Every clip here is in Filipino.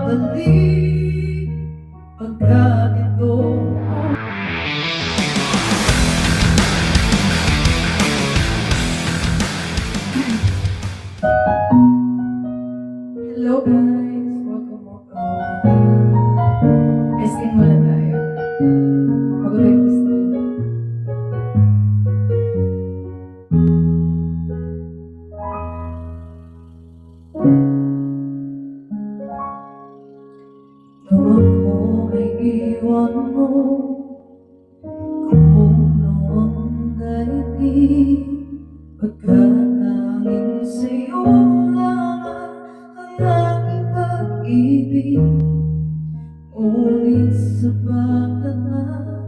babalik pagkat ito. Hello guys! Welcome. Testing muna tayo. Bago tayo testing. Nung ako ay iwan mo, kumuno ang daigdig, pagkat tanging sa'yo lamang ang aking pag-ibig. Ngunit sa pagtatag,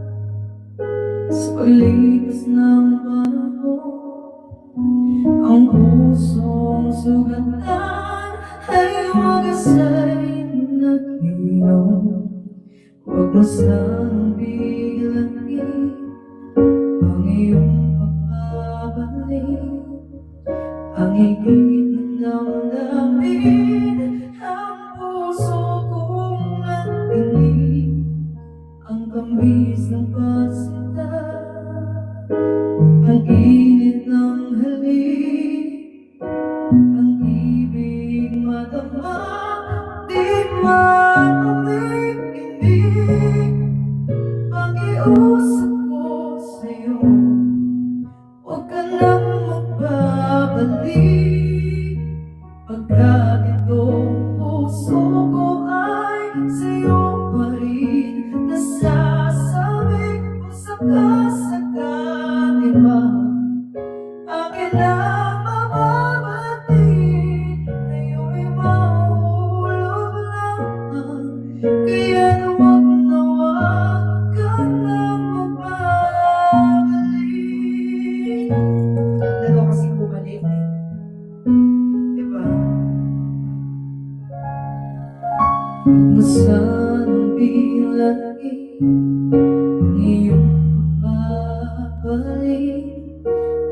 sa paglipas ng panahon, ang pusong sugatan ay wagas ay nag-inom. Huwag mo sanang biglain ang iyong pagbabalik, ang higit ng damdamin, ang puso kong natinig, ang tamis ng pagsinta, ang init ng halik, ang ibig madama, di man umiibig. Pakiusap ko sa'yo, huwag ka nang magbabalik, pagkat itong puso ko ay sa'yo pa rin nasasabi. Kung sakasakali ba akin na mababalik, ngayon'y mahulog lang. Kaya huwag na huwag ka nang magbabalik. Dalawa kasi bumalik eh, diba? Huwag mo sanang bilangin ang iyong pagbabalik,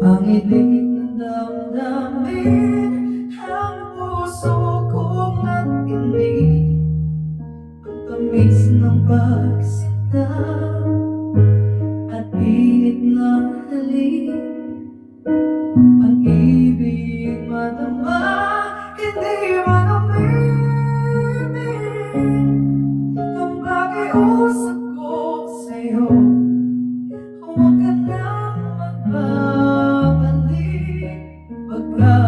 ang ibig ng damdamin, ang puso kong natinig, ang tamis ng pagsinta, at init ng halik, ang ibig madama, hindi man umibig. Ang pakiusap ko sa'yo, huwag ka nang magbabalik, pagkat